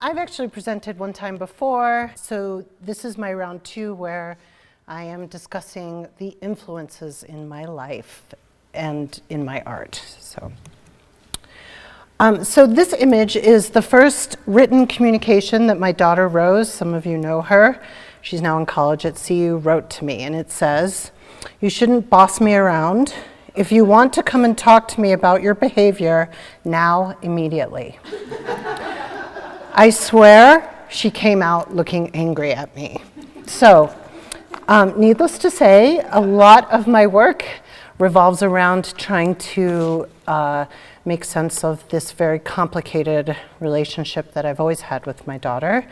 I've actually presented one time before, so this is my round 2 where I am discussing the influences in my life and in my art. So this image is the first written communication that my daughter Rose, some of you know her, she's now in college at CU, wrote to me, and it says, "You shouldn't boss me around. If you want to come and talk to me about your behavior, now, immediately." I swear she came out looking angry at me. So, needless to say, a lot of my work revolves around trying to make sense of this very complicated relationship that I've always had with my daughter.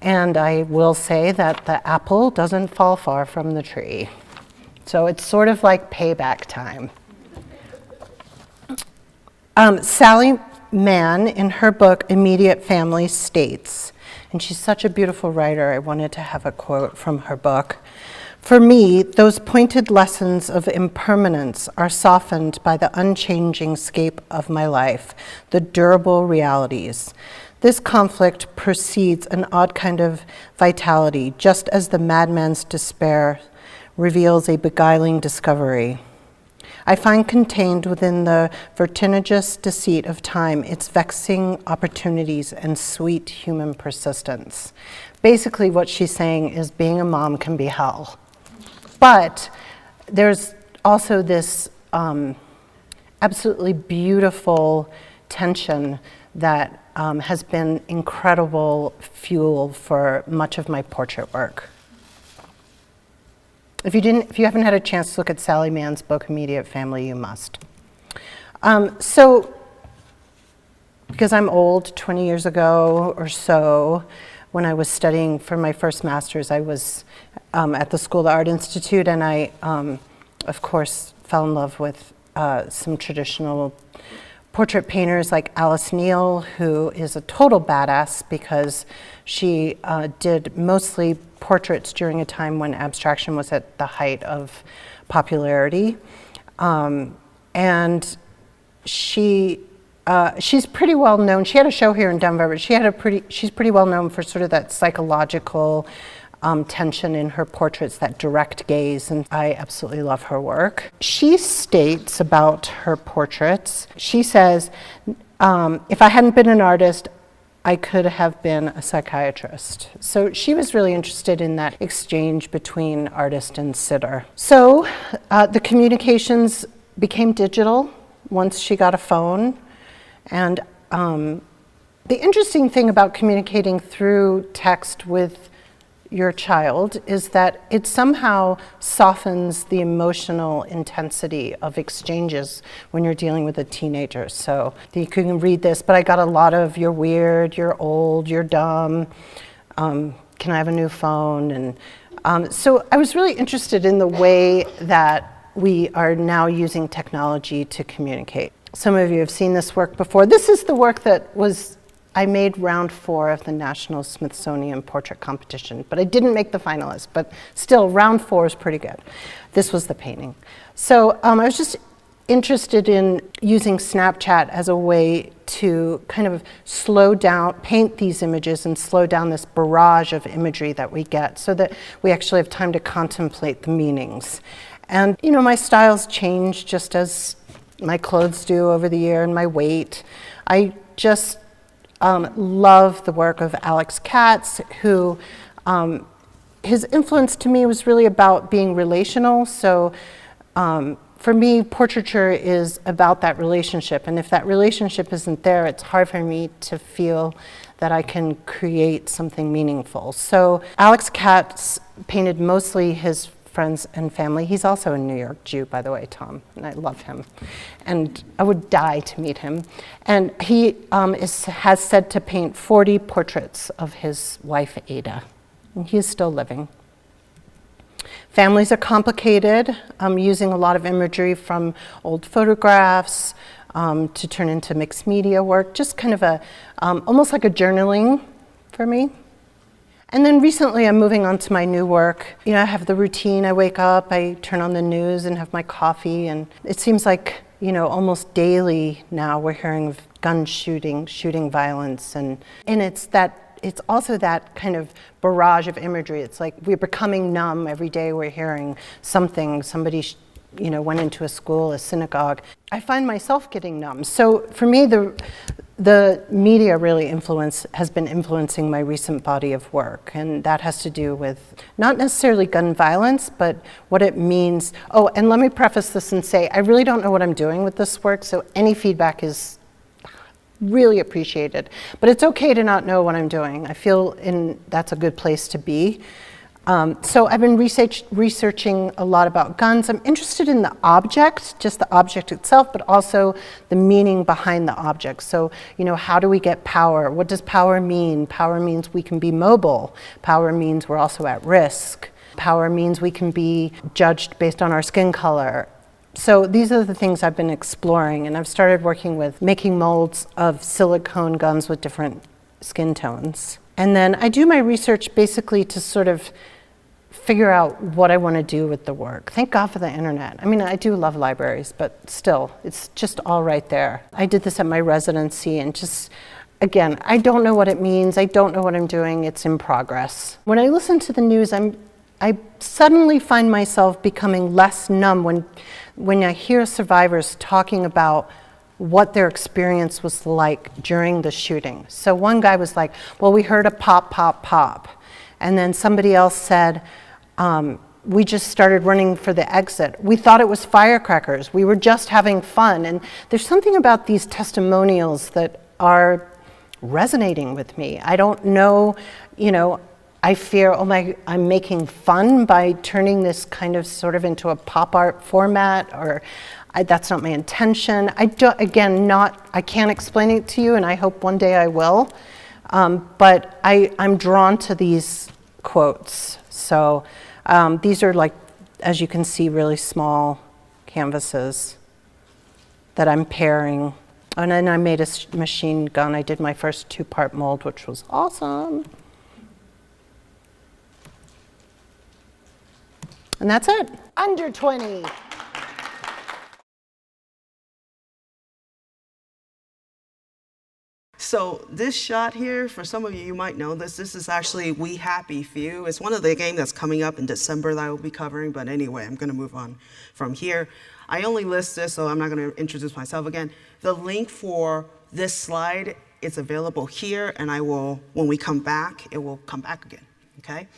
And I will say that the apple doesn't fall far from the tree. So it's sort of like payback time. Sally Mann, in her book, Immediate Family, states, and she's such a beautiful writer, I wanted to have a quote from her book. "For me, those pointed lessons of impermanence are softened by the unchanging scape of my life, the durable realities. This conflict precedes an odd kind of vitality, just as the madman's despair reveals a beguiling discovery. I find contained within the vertiginous deceit of time its vexing opportunities and sweet human persistence." Basically what she's saying is being a mom can be hell. But there's also this absolutely beautiful tension that has been incredible fuel for much of my portrait work. If you haven't had a chance to look at Sally Mann's book, Immediate Family, you must. So, because I'm old, 20 years ago or so, when I was studying for my first master's, I was at the School of the Art Institute, and I, of course, fell in love with some traditional portrait painters like Neel, who is a total badass because she did mostly portraits during a time when abstraction was at the height of popularity. And she's pretty well known. She had a show here in Denver, but she's pretty well known for sort of that psychological tension in her portraits, that direct gaze, and I absolutely love her work. She states about her portraits, she says, "If I hadn't been an artist, I could have been a psychiatrist." So she was really interested in that exchange between artist and sitter. So the communications became digital once she got a phone. And the interesting thing about communicating through text with your child is that it somehow softens the emotional intensity of exchanges when you're dealing with a teenager. So you can read this, but I got a lot of "you're weird, you're old, you're dumb, can I have a new phone?" And so I was really interested in the way that we are now using technology to communicate. Some of you have seen this work before. This is the work that I made round 4 of the National Smithsonian Portrait Competition, but I didn't make the finalists, but still round 4 is pretty good. This was the painting. So I was just interested in using Snapchat as a way to kind of slow down, paint these images and slow down this barrage of imagery that we get so that we actually have time to contemplate the meanings. And you know, my styles change just as my clothes do over the year and my weight. I just love the work of Katz, who his influence to me was really about being relational. So for me, portraiture is about that relationship. And if that relationship isn't there, it's hard for me to feel that I can create something meaningful. So Katz painted mostly his friends and family. He's also a New York Jew, by the way, Tom, and I love him. And I would die to meet him. And he has said to paint 40 portraits of his wife, Ada, and he is still living. Families are complicated. I'm using a lot of imagery from old photographs to turn into mixed media work, just kind of almost like a journaling for me. And then recently I'm moving on to my new work. You know, I have the routine. I wake up, I turn on the news and have my coffee, and it seems like, you know, almost daily now we're hearing of gun shooting violence, and it's that it's also that kind of barrage of imagery. It's like we're becoming numb every day. We're hearing something, somebody went into a school, a synagogue. I find myself getting numb. So for me, the media really has been influencing my recent body of work, and that has to do with not necessarily gun violence, but what it means. Oh, and let me preface this and say, I really don't know what I'm doing with this work, so any feedback is really appreciated. But it's okay to not know what I'm doing. I feel that's a good place to be. So I've been researching a lot about guns. I'm interested in the object, just the object itself, but also the meaning behind the object. So, how do we get power? What does power mean? Power means we can be mobile. Power means we're also at risk. Power means we can be judged based on our skin color. So these are the things I've been exploring, and I've started working with making molds of silicone guns with different skin tones. And then I do my research basically to sort of figure out what I want to do with the work. Thank God for the internet. I mean, I do love libraries, but still, it's just all right there. I did this at my residency, and just, again, I don't know what it means. I don't know what I'm doing. It's in progress. When I listen to the news, I suddenly find myself becoming less numb when I hear survivors talking about what their experience was like during the shooting. So one guy was like, well, we heard a pop, pop, pop. And then somebody else said, we just started running for the exit. We thought it was firecrackers. We were just having fun. And there's something about these testimonials that are resonating with me. I don't know, I fear, I'm making fun by turning this kind of sort of into a pop art format, or that's not my intention. I can't explain it to you, and I hope one day I will. But I'm drawn to these quotes. So these are, like, as you can see, really small canvases that I'm pairing. And then I made a machine gun. I did my first 2-part mold, which was awesome. And that's it. Under 20. So this shot here, for some of you, you might know this. This is actually We Happy Few. It's one of the games that's coming up in December that I will be covering. But anyway, I'm going to move on from here. I only list this, so I'm not going to introduce myself again. The link for this slide is available here, and I will, when we come back, it will come back again. Okay?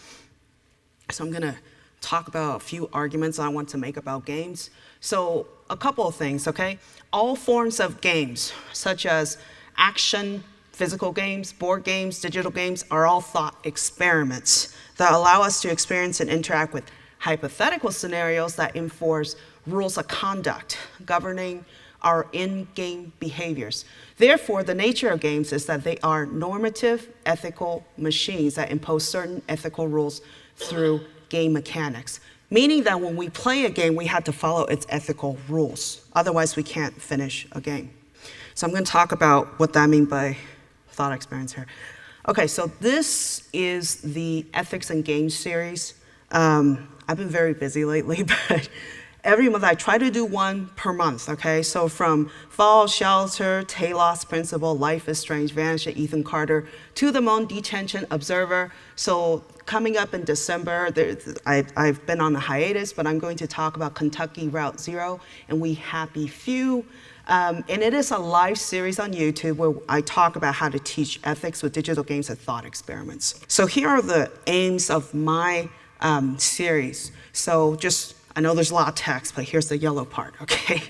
So I'm going to talk about a few arguments I want to make about games. So a couple of things, okay? All forms of games, such as action, physical games, board games, digital games, are all thought experiments that allow us to experience and interact with hypothetical scenarios that enforce rules of conduct governing our in-game behaviors. Therefore, the nature of games is that they are normative, ethical machines that impose certain ethical rules through game mechanics, meaning that when we play a game, we have to follow its ethical rules. Otherwise, we can't finish a game. So I'm going to talk about what I mean by thought experience here. Okay, so this is the Ethics in Games series. I've been very busy lately, but every month I try to do one per month, okay? So from Fall Shelter, Talos Principle, Life is Strange, Vanish at Ethan Carter, To the Moon, Detention, Observer. So coming up in December, I've been on a hiatus, but I'm going to talk about Kentucky Route Zero and We Happy Few. And it is a live series on YouTube where I talk about how to teach ethics with digital games and thought experiments. So here are the aims of my series. So I know there's a lot of text, but here's the yellow part, okay?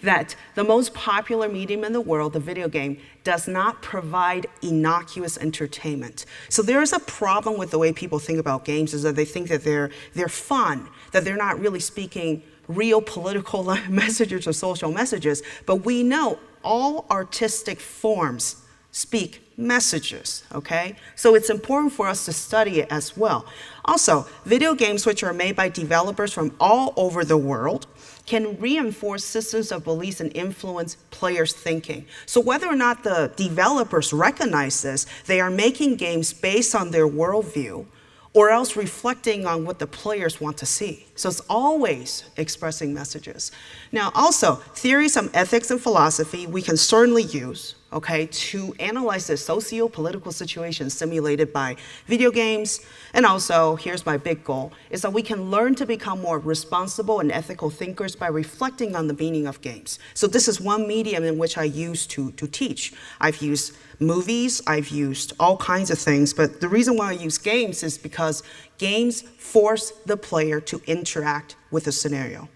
That the most popular medium in the world, the video game, does not provide innocuous entertainment. So there is a problem with the way people think about games, is that they think that they're fun, that they're not really speaking real political messages or social messages. But we know all artistic forms speak messages, okay? So it's important for us to study it as well. Also, video games which are made by developers from all over the world can reinforce systems of beliefs and influence players' thinking. So whether or not the developers recognize this, they are making games based on their worldview or else reflecting on what the players want to see. So it's always expressing messages. Now also, theories of ethics and philosophy we can certainly use, okay, to analyze the socio-political situation simulated by video games. And also, here's my big goal, is that we can learn to become more responsible and ethical thinkers by reflecting on the meaning of games. So this is one medium in which I use to teach. I've used movies, I've used all kinds of things, but the reason why I use games is because games force the player to interact with a scenario.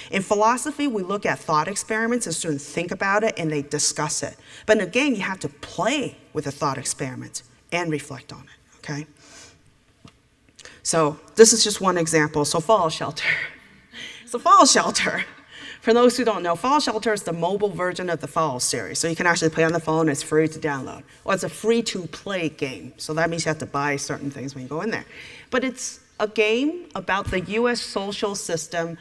In philosophy, we look at thought experiments and students think about it and they discuss it. But in a game, you have to play with a thought experiment and reflect on it, okay? So this is just one example. So Fall Shelter. So Fall Shelter, for those who don't know, Fall Shelter is the mobile version of the Fall series. So you can actually play on the phone, it's free to download. Well, it's a free-to-play game. So that means you have to buy certain things when you go in there. But it's a game about the US social system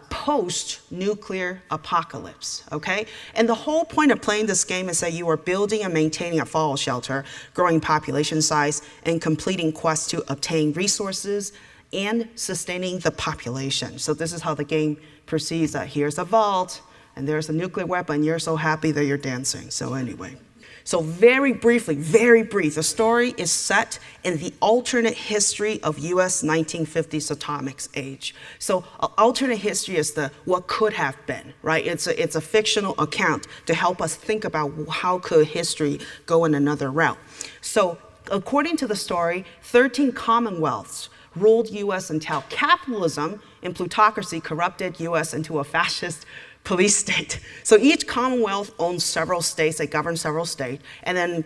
post-nuclear apocalypse, okay? And the whole point of playing this game is that you are building and maintaining a fall shelter, growing population size, and completing quests to obtain resources and sustaining the population. So this is how the game proceeds, that here's a vault, and there's a nuclear weapon, you're so happy that you're dancing. So anyway. So very briefly, very brief, the story is set in the alternate history of US 1950s atomics age. So alternate history is the what could have been, right? It's a fictional account to help us think about how could history go in another route. So according to the story, 13 commonwealths ruled US until capitalism and plutocracy corrupted US into a fascist police state. So each commonwealth owns several states, they govern several states, and then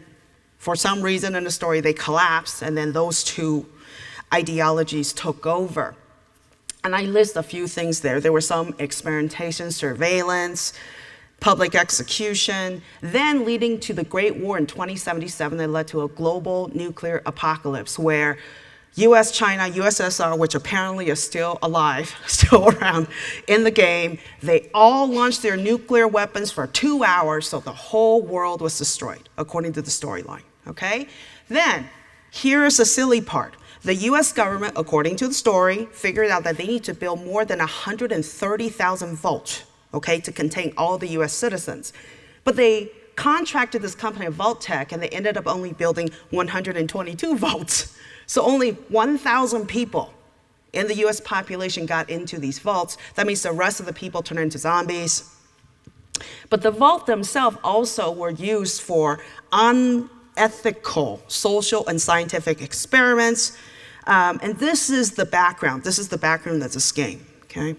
for some reason in the story they collapsed, and then those two ideologies took over. And I list a few things there. There were some experimentation, surveillance, public execution, then leading to the Great War in 2077 that led to a global nuclear apocalypse where US, China, USSR, which apparently is still alive, still around in the game, they all launched their nuclear weapons for 2 hours, so the whole world was destroyed, according to the storyline, okay? Then, here is the silly part. The US government, according to the story, figured out that they need to build more than 130,000 volts, okay, to contain all the US citizens. But they contracted this company, Vault Tech, and they ended up only building 122 volts. So only 1,000 people in the US population got into these vaults. That means the rest of the people turned into zombies. But the vault themselves also were used for unethical social and scientific experiments. And this is the background. This is the background of this game, okay?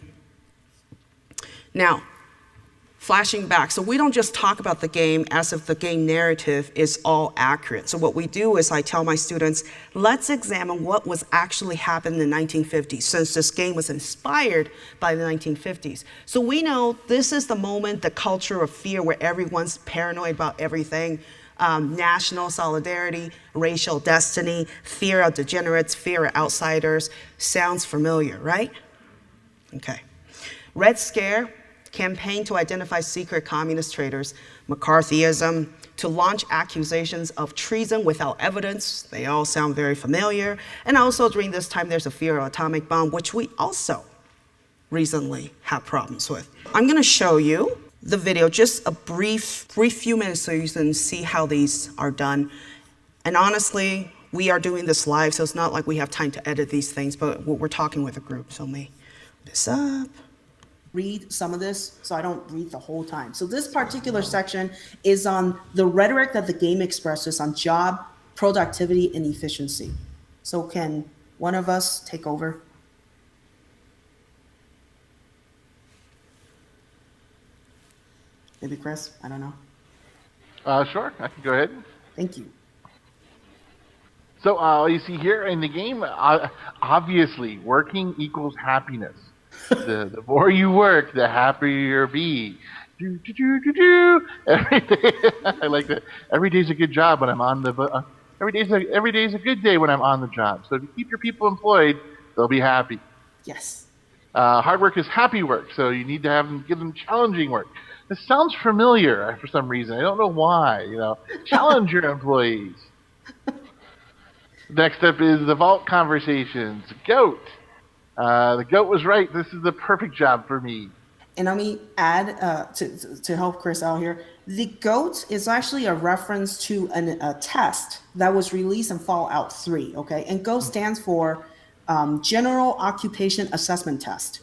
Now, flashing back, so we don't just talk about the game as if the game narrative is all accurate. So what we do is I tell my students, let's examine what was actually happening in the 1950s, since this game was inspired by the 1950s. So we know this is the moment, the culture of fear where everyone's paranoid about everything. National solidarity, racial destiny, fear of degenerates, fear of outsiders. Sounds familiar, right? Okay. Red Scare, campaign to identify secret communist traitors, McCarthyism, to launch accusations of treason without evidence. They all sound very familiar. And also during this time, there's a fear of atomic bomb, which we also recently have problems with. I'm gonna show you the video, just a brief few minutes so you can see how these are done. And honestly, we are doing this live, so it's not like we have time to edit these things, but we're talking with a group, so let me put this up. Read some of this, so I don't read the whole time. So this particular section is on the rhetoric that the game expresses on job, productivity, and efficiency. So can one of us take over? Maybe Chris, I don't know. Sure, I can go ahead. Thank you. So you see here in the game, obviously, working equals happiness. The more you work, the happier you'll be. Do, do, do, do, do. Every day, I like that. Every day's a good job when I'm on the. Every day's a good day when I'm on the job. So if you keep your people employed, they'll be happy. Yes. Hard work is happy work, so you need to give them challenging work. This sounds familiar for some reason. I don't know why. Challenge your employees. Next up is the vault conversations. Goat. The goat was right. This is the perfect job for me. and let me add to help Chris out here, the GOAT is actually a reference to a test that was released in Fallout 3, okay? And GOAT stands for General Occupation Assessment Test.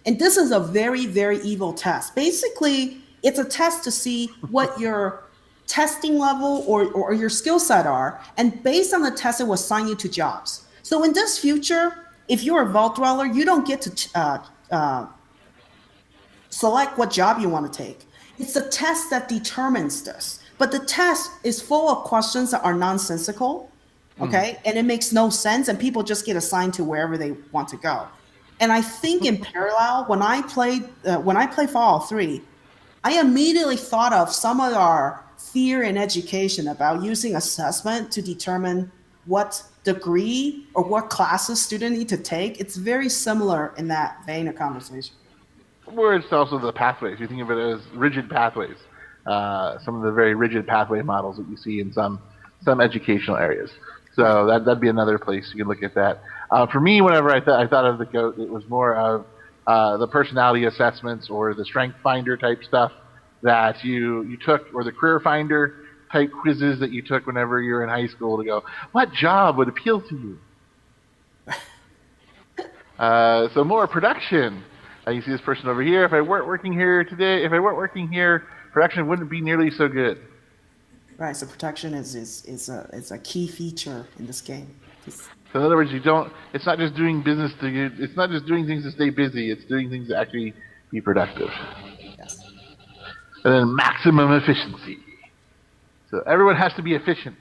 And this is a very, very evil test. Basically, it's a test to see what your testing level or your skill set are. And based on the test, it will assign you to jobs. So in this future, if you're a vault dweller, you don't get to select what job you want to take. It's the test that determines this. But the test is full of questions that are nonsensical, okay? And it makes no sense, and people just get assigned to wherever they want to go. And I think in parallel, when I played Fallout 3, I immediately thought of some of our fear in education about using assessment to determine what degree or what classes students need to take. It's very similar in that vein of conversation. Or it's also the pathways. You think of it as rigid pathways. Some of the very rigid pathway models that you see in some educational areas. So that'd be another place you could look at that. For me, whenever I thought of the GOAT, it was more of the personality assessments or the strength finder type stuff that you took, or the career finder type quizzes that you took whenever you were in high school to go, what job would appeal to you? So more production. You see this person over here. If I weren't working here, production wouldn't be nearly so good. Right. So production is a key feature in this game. So in other words, it's not just doing business it's not just doing things to stay busy. It's doing things to actually be productive. Yes. And then maximum efficiency. So everyone has to be efficient.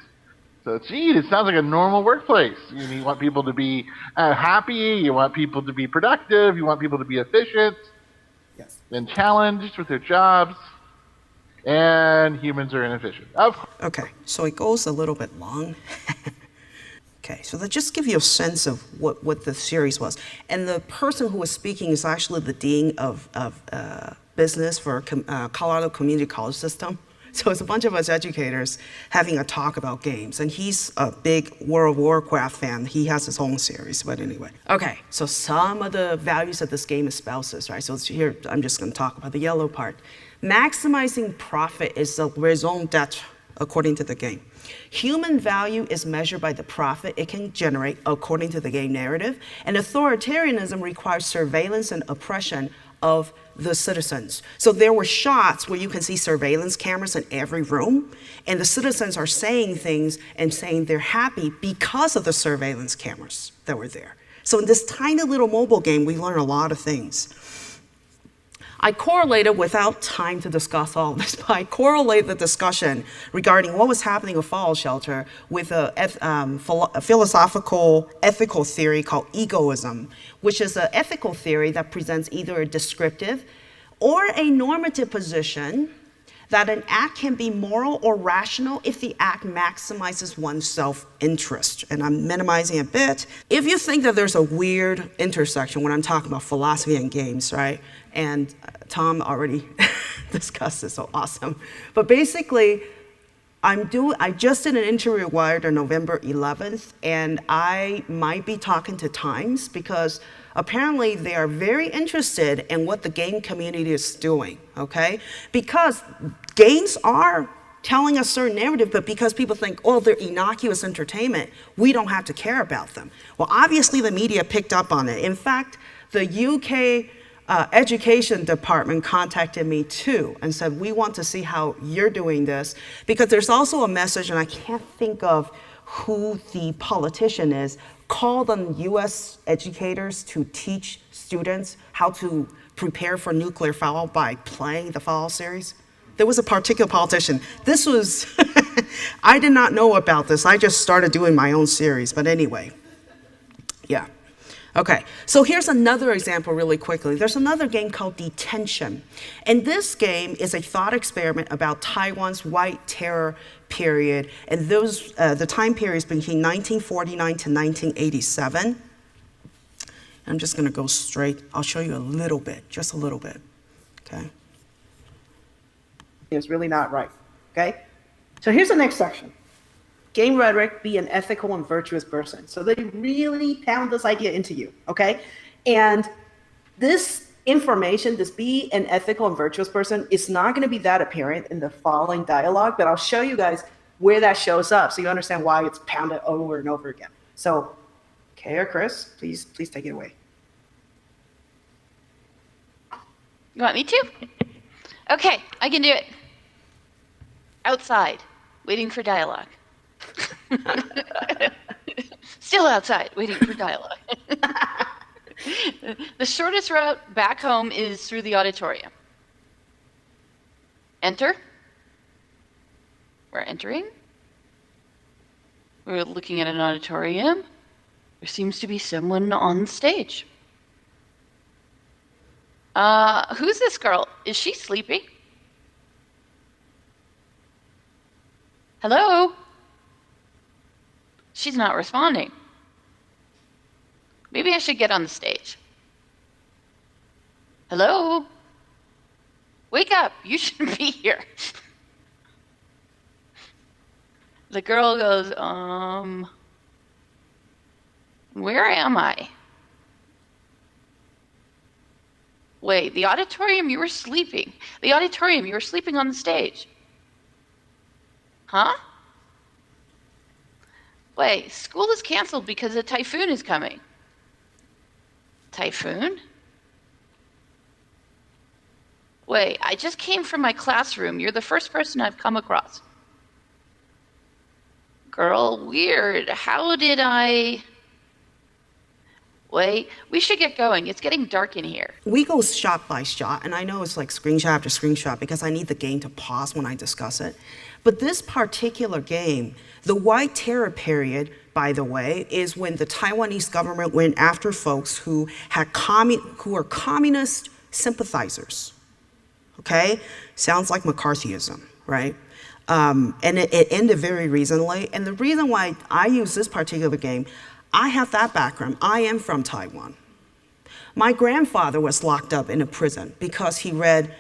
So, it sounds like a normal workplace. You want people to be happy. You want people to be productive. You want people to be efficient. Yes. And challenged with their jobs. And humans are inefficient. Okay, so it goes a little bit long. Okay, so that just give you a sense of what the series was. And the person who was speaking is actually the dean of business for Colorado Community College System. So it's a bunch of us educators having a talk about games. And he's a big World of Warcraft fan. He has his own series, but anyway. Okay, so some of the values of this game espouses, right? So here, I'm just gonna talk about the yellow part. Maximizing profit is the raison d'etre according to the game. Human value is measured by the profit it can generate according to the game narrative. And authoritarianism requires surveillance and oppression of the citizens. So there were shots where you can see surveillance cameras in every room, and the citizens are saying things and saying they're happy because of the surveillance cameras that were there. So in this tiny little mobile game, we learn a lot of things. I correlated, without time to discuss all of this, but I correlated the discussion regarding what was happening with Fallout Shelter with a philosophical, ethical theory called egoism, which is an ethical theory that presents either a descriptive or a normative position that an act can be moral or rational if the act maximizes one's self-interest. And I'm minimizing a bit. If you think that there's a weird intersection when I'm talking about philosophy and games, right? And Tom already discussed this, so awesome. But basically, I just did an interview with Wired on November 11th, and I might be talking to Times because apparently they are very interested in what the game community is doing, okay? Because games are telling a certain narrative, but because people think, oh, they're innocuous entertainment, we don't have to care about them. Well, obviously the media picked up on it. In fact, the UK education department contacted me too and said, we want to see how you're doing this, because there's also a message, and I can't think of who the politician is, called on US educators to teach students how to prepare for nuclear fallout by playing the Fallout series. There was a particular politician. This was, I did not know about this. I just started doing my own series, but anyway, yeah. Okay, so here's another example really quickly. There's another game called Detention. And this game is a thought experiment about Taiwan's White Terror period. And those, the time periods between 1949 to 1987. I'm just gonna go straight. I'll show you a little bit, just a little bit, okay? It's really not right, okay? So here's the next section. Game rhetoric, be an ethical and virtuous person. So they really pound this idea into you, okay? And this information, this be an ethical and virtuous person, is not going to be that apparent in the following dialogue, but I'll show you guys where that shows up so you understand why it's pounded over and over again. So, Kay or Chris, please take it away. You want me to? Okay, I can do it. Outside, waiting for dialogue. Still outside, waiting for dialogue. The shortest route back home is through the auditorium. Enter. We're entering. We're looking at an auditorium. There seems to be someone on stage. Who's this girl? Is she sleeping? Hello? She's not responding. Maybe I should get on the stage. Hello? Wake up, you shouldn't be here. The girl goes, where am I? Wait, the auditorium, you were sleeping. The auditorium, you were sleeping on the stage. Huh? Wait, school is canceled because a typhoon is coming. Typhoon? Wait, I just came from my classroom. You're the first person I've come across. Girl, weird. How did I... Wait, we should get going. It's getting dark in here. We go shot by shot, and I know it's like screenshot after screenshot because I need the game to pause when I discuss it. But this particular game, the White Terror period, by the way, is when the Taiwanese government went after folks who were communist sympathizers. Okay? Sounds like McCarthyism, right? And it ended very recently. And the reason why I use this particular game, I have that background. I am from Taiwan. My grandfather was locked up in a prison because he read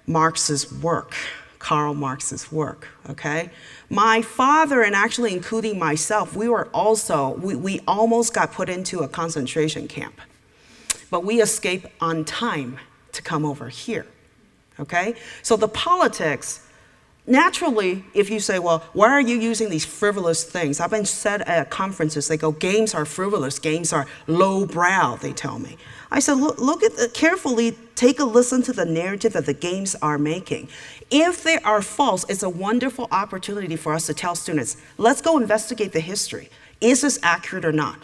Marx's work, Karl Marx's work, okay? My father, and actually including myself, we almost got put into a concentration camp. But we escaped on time to come over here, okay? So the politics, naturally, if you say, well, why are you using these frivolous things? I've been said at conferences, they go, games are frivolous, games are lowbrow, they tell me. I said, look at carefully, take a listen to the narrative that the games are making. If they are false, it's a wonderful opportunity for us to tell students, let's go investigate the history. Is this accurate or not?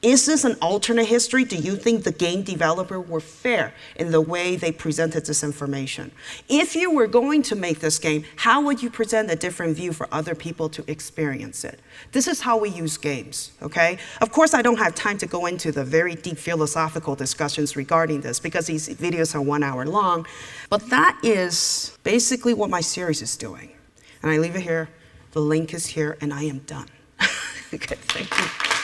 Is this an alternate history? Do you think the game developer were fair in the way they presented this information? If you were going to make this game, how would you present a different view for other people to experience it? This is how we use games, okay? Of course, I don't have time to go into the very deep philosophical discussions regarding this because these videos are 1 hour long, but that is basically what my series is doing. And I leave it here, the link is here, and I am done. Okay, thank you.